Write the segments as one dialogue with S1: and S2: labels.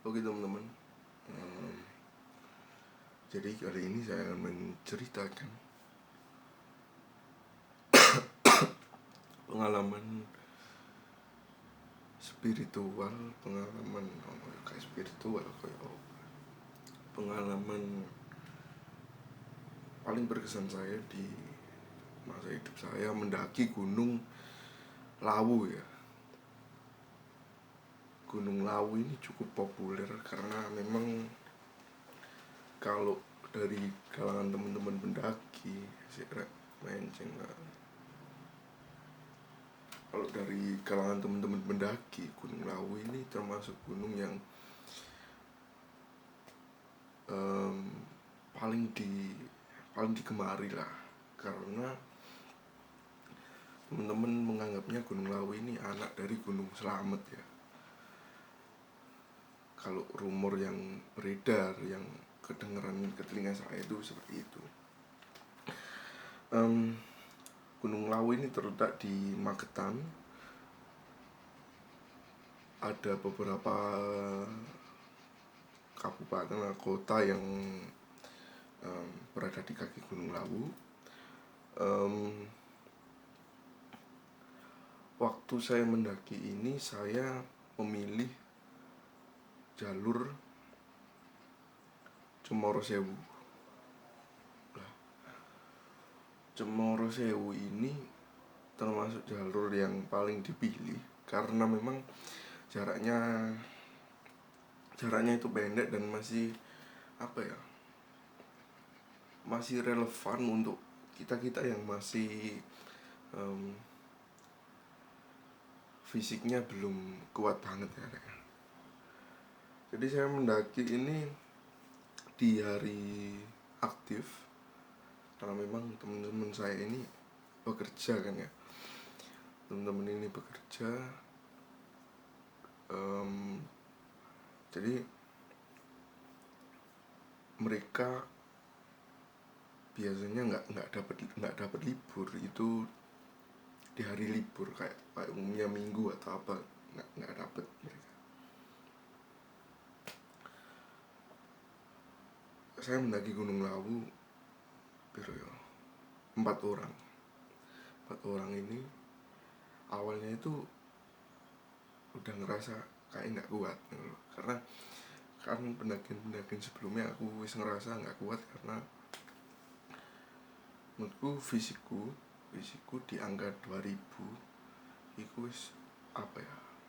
S1: Oke teman-teman, jadi kali ini saya akan menceritakan pengalaman spiritual, pengalaman paling berkesan saya di masa hidup saya mendaki Gunung Lawu ya. Gunung Lawu ini cukup populer karena memang kalau dari kalangan teman-teman pendaki kalau dari kalangan teman-teman pendaki, Gunung Lawu ini termasuk gunung yang paling digemari lah, karena teman-teman menganggapnya Gunung Lawu ini anak dari Gunung Slamet ya. Kalau rumor yang beredar, yang kedengeran ke telinga saya itu seperti itu. Gunung Lawu ini terletak di Magetan. Ada beberapa kabupaten atau kota yang berada di kaki Gunung Lawu. Waktu saya mendaki ini, saya memilih jalur Cemoro Sewu. Cemoro Sewu ini termasuk jalur yang paling dipilih karena memang jaraknya itu pendek dan masih masih relevan untuk kita yang masih fisiknya belum kuat banget ya. Jadi saya mendaki ini di hari aktif karena memang teman-teman saya ini bekerja kan ya. Teman-teman ini bekerja, jadi mereka biasanya nggak dapat libur itu di hari libur kayak umumnya minggu atau apa, nggak dapat mereka. Saya mendaki Gunung Lawu 4 orang ini awalnya itu udah ngerasa kayak nggak kuat gitu. Karena kan pendakian sebelumnya aku wis ngerasa nggak kuat karena menurutku fisikku di angka 2000 itu wis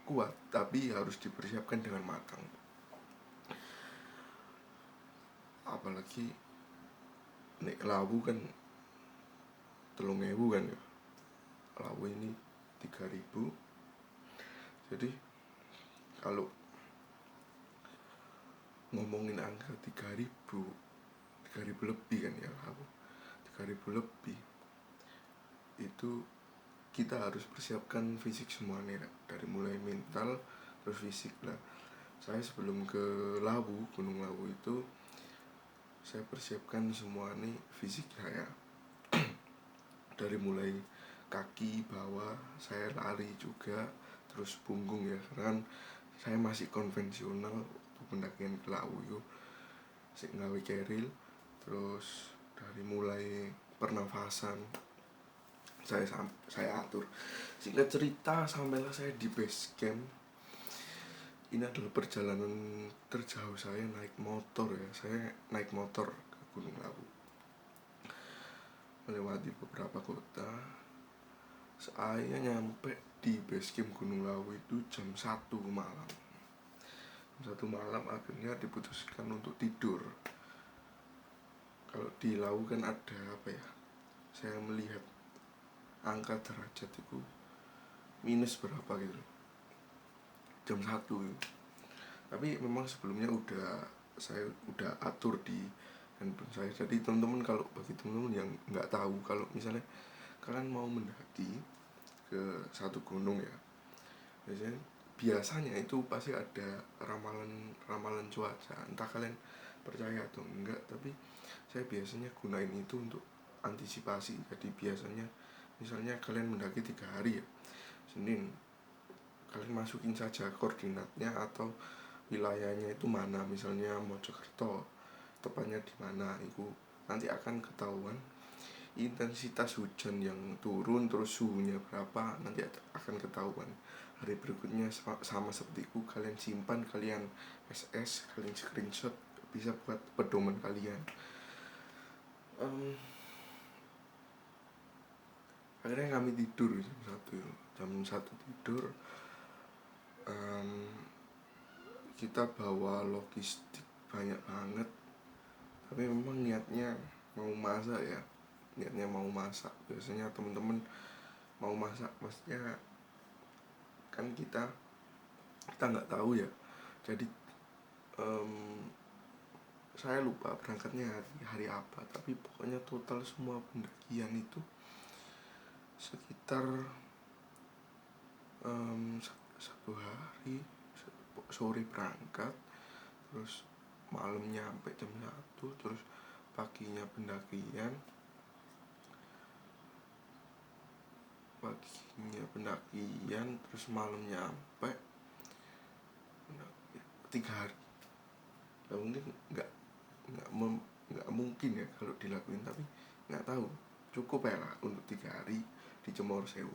S1: kuat, tapi harus dipersiapkan dengan matang. Apalagi nek Lawu kan 3.000 kan ya, Lawu ini 3.000. Jadi kalau ngomongin angka 3.000 lebih kan ya, Lawu 3.000 lebih, itu kita harus persiapkan fisik semuanya dari mulai mental terus fisik lah. Saya sebelum ke Gunung Lawu itu saya persiapkan semua nih fisik saya dari mulai kaki bawah, saya lari juga, terus punggung ya, karena kan saya masih konvensional waktu pendakian ke Lawu itu sik gawe keril. Terus dari mulai pernafasan saya atur. Singkat cerita, sampailah saya di base camp. Ini adalah perjalanan terjauh saya naik motor ya. Saya naik motor ke Gunung Lawu, melewati beberapa kota. Saya nyampe di base camp Gunung Lawu itu jam 1 malam. Jam 1 malam akhirnya diputuskan untuk tidur. Kalau di Lawu kan ada saya melihat angka derajat itu minus berapa gitu, jam 1 gitu. Tapi memang sebelumnya saya udah atur di handphone saya. Jadi teman-teman, kalau bagi teman-teman yang nggak tahu, kalau misalnya kalian mau mendaki ke satu gunung ya, biasanya itu pasti ada ramalan cuaca. Entah kalian percaya atau enggak, tapi saya biasanya gunain itu untuk antisipasi. Jadi biasanya misalnya kalian mendaki 3 hari ya, Senin kalian masukin saja koordinatnya atau wilayahnya itu mana, misalnya Mojokerto tepatnya di mana, itu nanti akan ketahuan intensitas hujan yang turun, terus suhunya berapa, nanti akan ketahuan. Hari berikutnya sama seperti itu, kalian simpan, kalian SS, kalian screenshot, bisa buat pedoman kalian. Akhirnya kami tidur jam 1 tidur. Kita bawa logistik banyak banget, tapi memang niatnya mau masak ya, biasanya temen-temen mau masak, maksudnya kan kita nggak tahu ya. Jadi saya lupa berangkatnya hari apa, tapi pokoknya total semua pendakian itu sekitar 1 hari, sore berangkat, terus malam nyampe jam 1, terus paginya pendakian, terus malam nyampe 3 hari. Nah, mungkin nggak mungkin ya kalau dilakuin, tapi nggak tahu, cukup ya lah untuk 3 hari di Cemoro Sewu.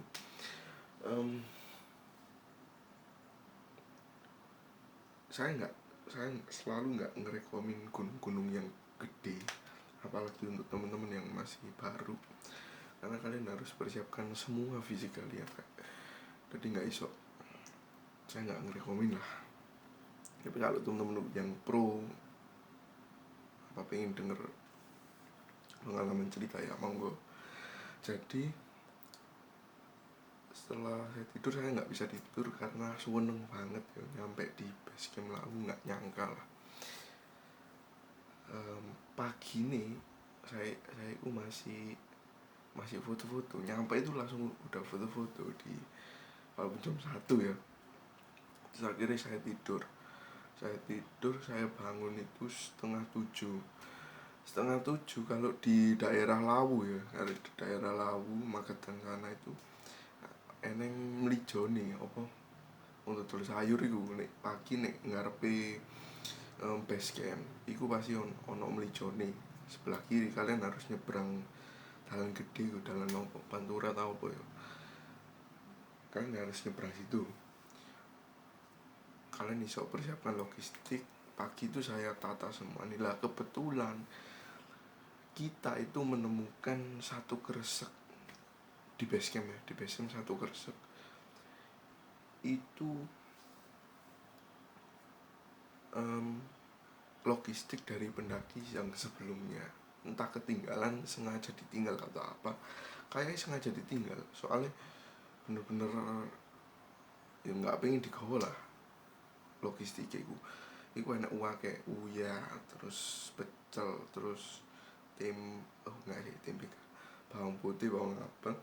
S1: Saya selalu nggak ngerekomin gunung-gunung yang gede, apalagi untuk teman-teman yang masih baru, karena kalian harus persiapkan semua fisik kalian. Jadi nggak iso, saya nggak ngerekomin lah. Tapi kalau teman-teman yang pro, apa pengen denger pengalaman cerita ya monggo. Jadi setelah saya tidur, saya nggak bisa tidur karena seneng banget ya nyampe di base camp Lawu, nggak nyangka lah. Pagi nih saya itu masih foto-foto, nyampe itu langsung udah foto-foto di walaupun jam 1 ya. Terus akhirnya saya tidur, saya bangun itu setengah tujuh. Kalau di daerah Lawu ya, kalau di daerah Lawu Magetan sana itu eneng mlijone apa untuk tulis sayur iku nek pagi nek ngarepe base camp iku pasti ono mlijone sebelah kiri. Kalian harus nyebrang dalan gede, dalan apa Pantura tau apa ya, kalian harus nyebrang situ. Kalian iso persiapkan logistik. Pagi itu saya tata semua nih lah. Kebetulan kita itu menemukan satu kresek di base camp ya, di base camp satu kresek itu logistik dari pendaki yang sebelumnya, entah ketinggalan, sengaja ditinggal atau apa. Kayaknya sengaja ditinggal, soalnya bener-bener ya nggak pengen digawa lah logistiknya iku enak kayak uya, terus pecel, terus nggak sih tempe, bawang putih, bawang abang,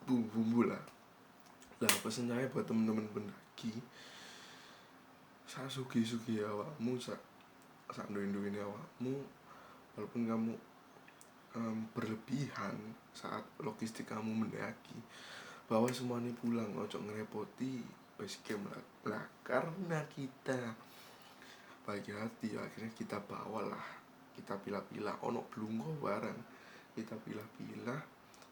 S1: bumbu lah. Pesen saya buat temen-temen pendaki, saya sugi awakmu, sak duin awakmu, walaupun kamu berlebihan saat logistik kamu mendaki, bawa semuanya pulang, ojo ngerepoti base camp lah. Karena kita baik hati, akhirnya kita bawalah, kita pilah-pilah, ono blungko barang, kita pilah-pilah,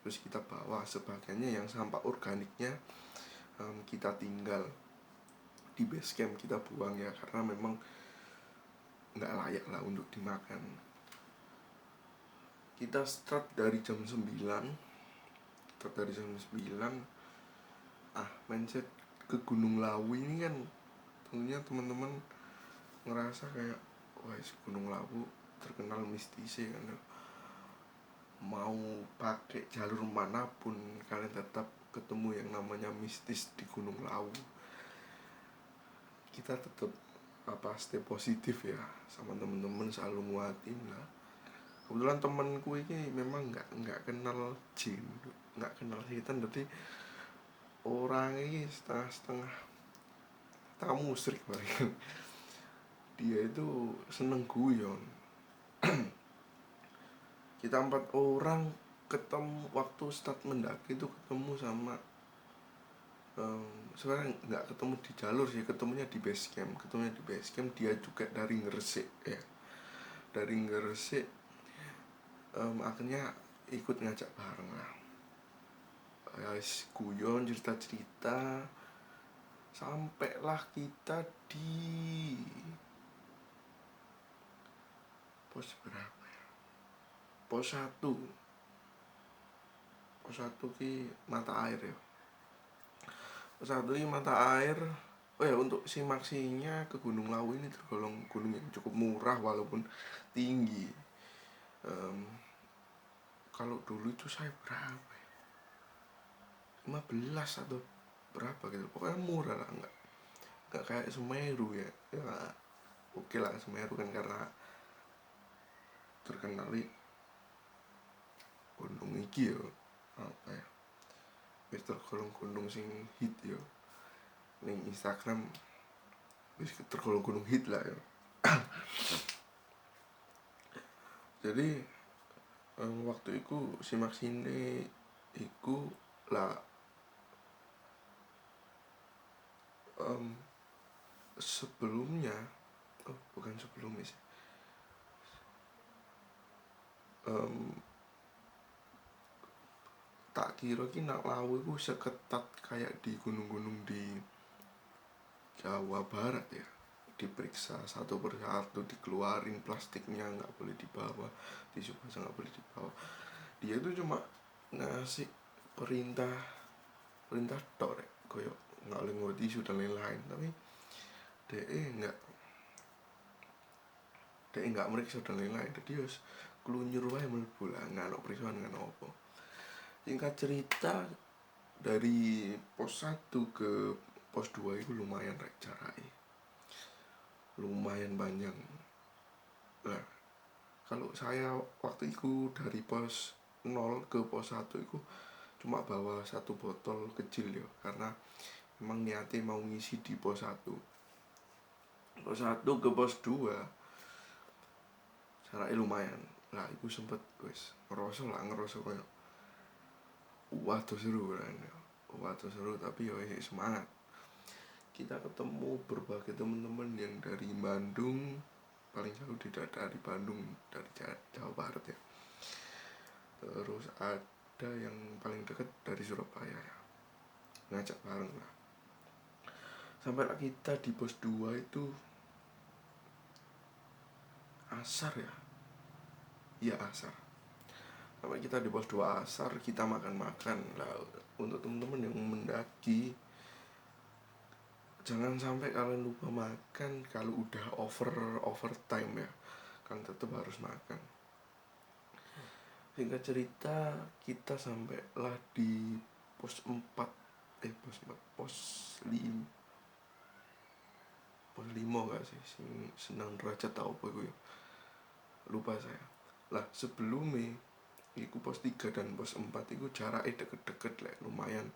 S1: terus kita bawa. Sebagiannya yang sampah organiknya kita tinggal di base camp, kita buang ya, karena memang nggak layak lah untuk dimakan. Kita start dari jam 9, mindset ke Gunung Lawu ini kan tentunya teman-teman ngerasa kayak wah, Gunung Lawu terkenal mistis ya kan. Mau pakai jalur manapun kalian tetap ketemu yang namanya mistis di Gunung Lawu. Kita tetap stay positif ya, sama temen-temen selalu nguatin lah. Kebetulan temenku ini memang nggak kenal jin, nggak kenal setan, jadi orang ini setengah musyrik banget. Dia itu seneng guyon. Kita 4 orang ketemu waktu start mendaki itu, ketemu sama sebenarnya nggak ketemu di jalur sih, ketemunya di base camp. Dia juga dari Gresik ya, akhirnya ikut ngajak bareng lah, guyon cerita sampailah kita di pos berapa ya, pos 1 ki mata air ya. Pos 1 ki mata air. Oh ya, untuk simaksinya ke Gunung Lawu ini tergolong gunung yang cukup murah walaupun tinggi. Kalau dulu itu saya berapa ya, 15 atau berapa gitu, pokoknya murah lah, nggak kayak Semeru ya. Oke lah, Semeru kan karena terkenal gunung iki yo, apa ya, wis tergolong gunung sing hit yo ning Instagram, wis tergolong gunung hit lah ya. Jadi waktu itu simaksine iku lah, sebelumnya, bukan sebelumnya sih, tak kira ki nak Lawu itu seketat kayak di gunung-gunung di Jawa Barat ya. Diperiksa satu persatu, dikeluarin plastiknya, nggak boleh dibawa, tisu basah nggak boleh dibawa. Dia itu cuma ngasih perintah tok rek, koyo nggak boleh nggawa tisu dan lain-lain, tapi dia nggak meriksa dan lain-lain. Jadi harus kelunyur wae mlebu lah, nggak ada periksaan, nggak apa. Singkat cerita, dari pos 1 ke pos 2 itu lumayan rek jaraknya, lumayan panjang lah. Kalau saya waktu itu dari pos 0 ke pos 1 itu cuma bawa satu botol kecil ya, karena emang niatnya mau ngisi di pos 1. Pos 1 ke pos 2 jaraknya lumayan lah, itu sempet wis ngerasa kayak wah tuh seru, tapi ya semangat. Kita ketemu berbagai teman-teman yang dari Bandung, paling jauh dari Bandung, dari Jawa Barat ya. Terus ada yang paling dekat dari Surabaya ya, ngajak bareng lah. Sampai kita di pos 2 itu asar ya, iya asar. Sampai kita di pos 2 asar, kita makan-makan lah. Untuk teman-teman yang mendaki, jangan sampai kalian lupa makan kalau udah overtime ya, kan tetap harus makan. Singkat cerita, kita sampai lah di pos 4 pos 5 gak sih, senang derajat tau apa gue, lupa saya lah. Sebelumnya iku pos 3 dan pos 4 itu jaraknya deket-deket lah, lumayan.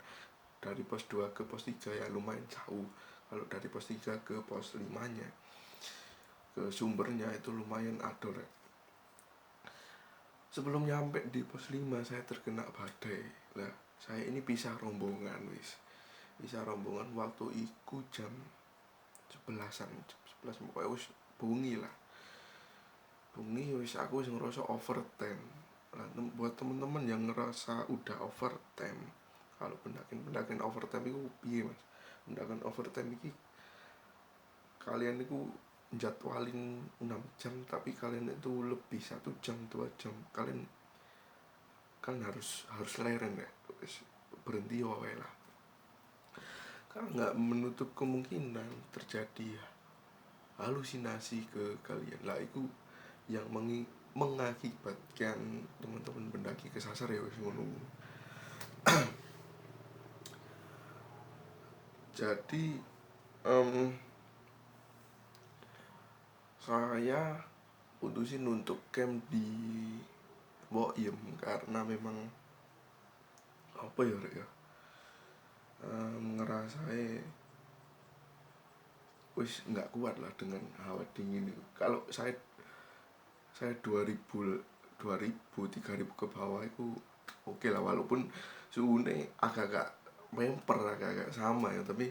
S1: Dari pos 2 ke pos 3 ya lumayan jauh. Kalau dari pos 3 ke pos 5 nya, ke sumbernya itu lumayan adol ya. Sebelum nyampe di pos 5 saya terkena badai lah. Saya ini pisah rombongan waktu itu jam 11-an, pokoknya wis bungi lah. Wis aku wis ngerasa overtime lah. Buat temen-temen yang ngerasa udah overtime, kalau pendakian overtime itu piye mas? Pendakian overtime ini kalian itu jadwalin 6 jam, tapi kalian itu lebih 1 jam 2 jam kalian kan harus leren ya, berhenti wae lah, karena nggak menutup kemungkinan terjadi halusinasi ke kalian lah. Itu yang mengakibatkan teman-teman pendaki kesasar ya wis ngono. Jadi saya putusin untuk camp di Woyem karena memang apa ya ngerasai wis nggak kuat lah dengan hawa dingin itu. Kalau saya 2000 3000 ke bawah itu oke lah, walaupun suhunya agak-agak memper agak sama ya, tapi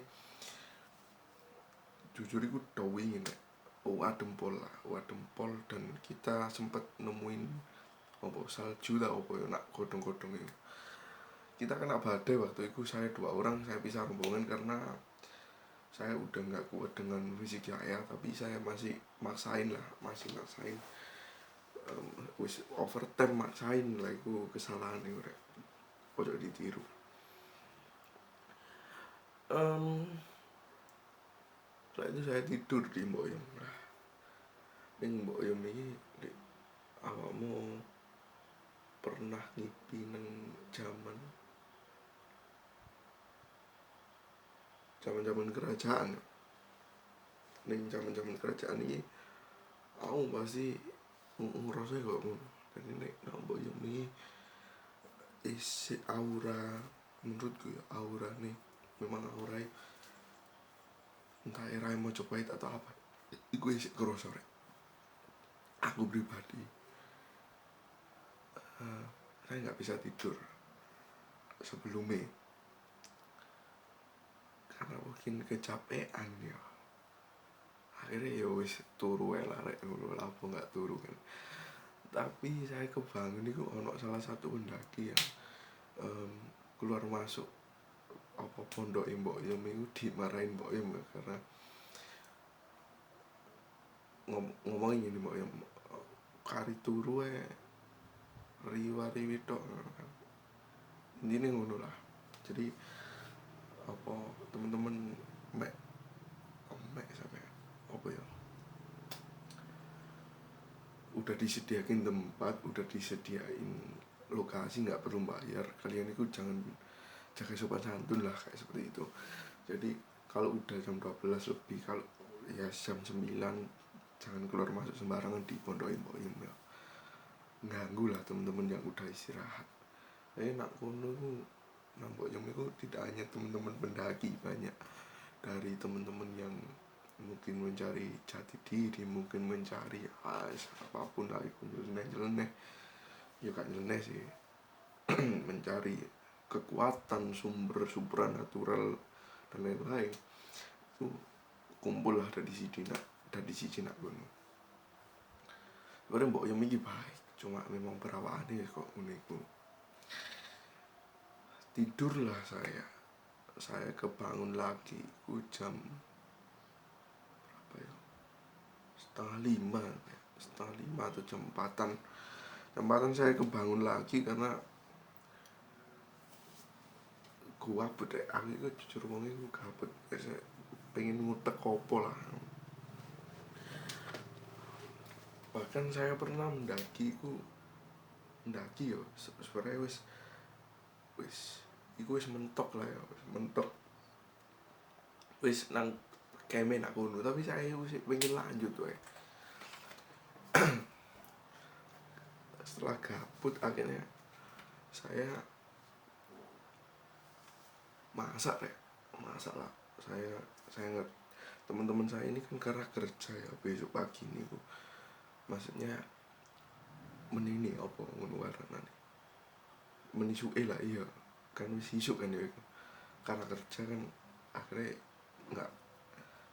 S1: jujur iku dowingin nek dempol lah, dempol, dan kita sempat nemuin apa salju lah apa ya nak godong-godong itu. Kita kena badai waktu itu, saya 2 orang, saya pisah rombongan karena saya udah nggak kuat dengan fisik saya, tapi saya masih maksain lah, wis overtime maksain lah, itu kesalahan itu rek, ojo ditiru. Setelah itu saya tidur di Mboyong. Nah, ning Mboyong ini awakmu pernah ngipi neng zaman kerajaan. Ning zaman kerajaan ini aku pasti ngerasa kok ngono. Jadi nek Mboyong ini isi aura, menurutku ya aura nih memang aura entah era Mojopahit atau apa, itu isi kerasa rek. Aku pribadi saya nggak bisa tidur sebelumnya karena mungkin kecapean ya. Akhirnya ya wis turu lah rek, apa nggak turu kan. Tapi saya kebangun itu ono salah satu pendaki yang keluar masuk apa pondok Mboyong itu dimarahin Mboyong karena ngomongin ini Mboyong kari turu riwa-riwi tok kan. Ini ngono lah. Jadi apa teman-teman mek sampai apa ya, udah disediain tempat, udah disediain lokasi, nggak perlu bayar, kalian itu jangan jaga sopan santun lah kayak seperti itu. Jadi kalau udah jam 12 lebih, kalau ya jam 9 jangan keluar masuk sembarangan di pondok Mboyong ya. Ganggu lah teman-teman yang udah istirahat. Nak kono Mboyong itu tidak hanya teman-teman pendaki, banyak dari teman-teman yang mungkin mencari jati diri, mungkin mencari apapun lah itu nyeleneh ya kan, nyeleneh sih mencari kekuatan, sumber supranatural dan lain-lain, itu kumpul lah dari sini nak gunung. Sebenarnya Mboyong ini baik, cuma memang perawaannya kok uniku. Tidurlah saya kebangun lagi jam berapa ya, setengah lima atau jam 4-an. Saya kebangun lagi karena gua bedek aku itu jujur ngomongnya gue gabut, saya pengen ngutek kopo lah. Bahkan saya pernah mendaki yo sebenarnya wis mentok lah ya, wis nang kemen aku nu, tapi saya wis pengen lanjut wae. Setelah gabut akhirnya saya masak lah. Saya nggak, teman-teman saya ini kan karena kerja ya, besok pagi ini maksudnya menini apa ngono warnane menisuke lah, iya kan wis isuk kan ya, karena kerja kan akhirnya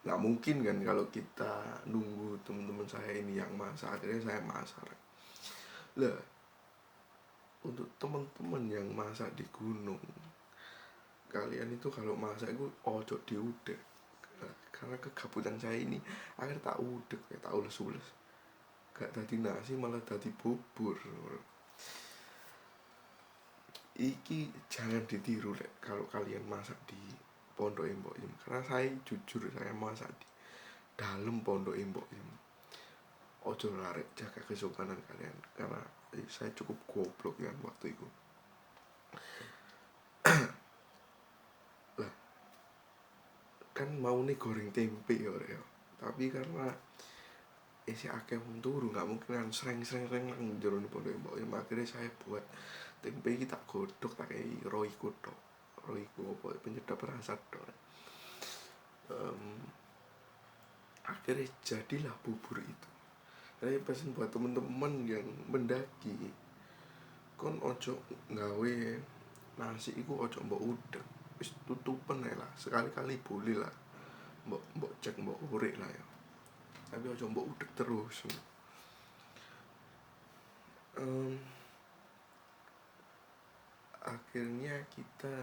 S1: nggak mungkin kan kalau kita nunggu teman-teman saya ini yang masak, akhirnya saya masak lah. Untuk teman-teman yang masak di gunung, kalian itu kalau masak itu ojo diudek, karena kegabutan saya ini akhirnya tak udek, tak ules-ules, gak tadi nasi malah tadi bubur. Iki jangan ditiru lek kalau kalian masak di pondok Mboyong, karena saya jujur saya masak di dalam pondok Mboyong. Ojo larek, jaga kesopanan kalian, karena saya cukup goblok kan waktu itu. Lah kan mau nih goreng tempe ya, tapi karena isi akeh wong turu, nggak mungkin kan sreng nang jero pondok Mboyong. Akhirnya saya buat tempe kita godok tak kayak roiku apa penyedap rasa tok. Akhirnya jadilah bubur itu. Saya pesan buat teman-teman yang mendaki, kon ojo nggawe nasi iku ojo mbok udek, wis tutupen ae lah, sekali-kali boleh lah mbok mbok cek mbok urek lah ya, tapi aja mbok udek terus. Em, Akhirnya kita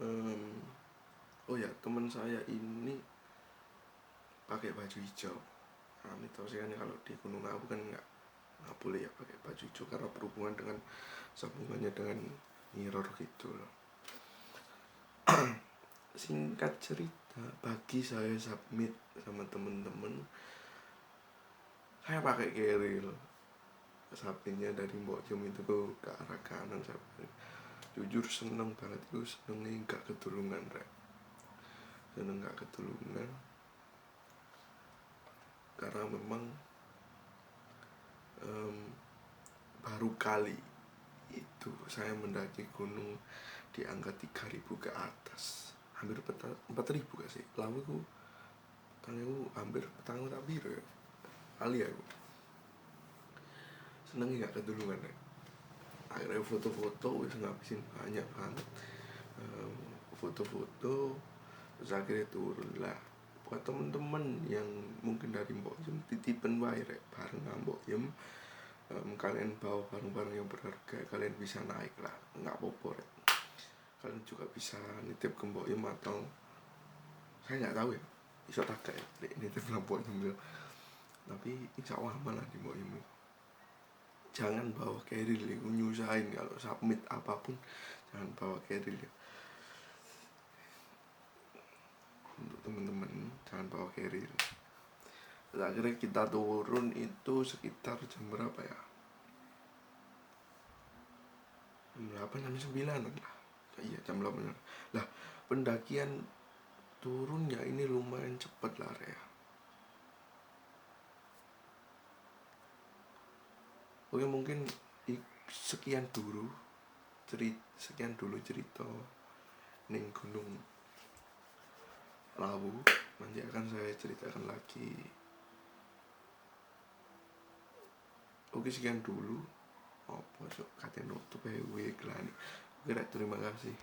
S1: em, oh ya, teman saya ini pakai baju hijau. Nah, mitosnya kan kalau di Gunung Abu kan nggak boleh ya pakai baju hijau karena berhubungan dengan sambungannya dengan mirror gitu loh. Singkat cerita, pagi saya submit sama temen-temen, saya pakai keril. Submitnya dari Mbok Jum itu ke arah kanan. Saya jujur seneng banget, itu senengnya nggak ketulungan, Rek. Seneng nggak ketulungan karena memang em, baru kali itu saya mendaki gunung di angka 3.000 ke atas, hampir 4.000 gak sih, lalu aku tanganku hampir petang tak biru ya kali aku senengnya gak ketulungan ya. Akhirnya foto-foto wis ngabisin banyak banget foto-foto, terus akhirnya turun lah. Buat temen-temen yang mungkin dari Mbok Yum titipen wae rek bareng Mbok Yum, kalian bawa barang-barang yang berharga, kalian bisa naik lah, nggak apa-apa rek. Kalian juga bisa nitip ke Mbok Yum atau saya nggak tahu ya, bisa tak kayak nitip ke Mbok Yum ya. Tapi insya Allah aman lah di Mbok Yum. Jangan bawa keril ya, nyusahin kalau submit apapun, jangan bawa keril ya. Untuk teman-teman jangan bawa keril. Terus akhirnya kita turun itu sekitar jam berapa ya, jam 8 jam 9 lah. Iya jam 8 lah. Pendakian turunnya ini lumayan cepat lah ya. Oke, mungkin sekian dulu cerita ning Gunung Lawu. Nanti akan saya ceritakan lagi. Oke, sekian dulu. Apa sok katanya nutup ya, gue iklan. Oke, terima kasih.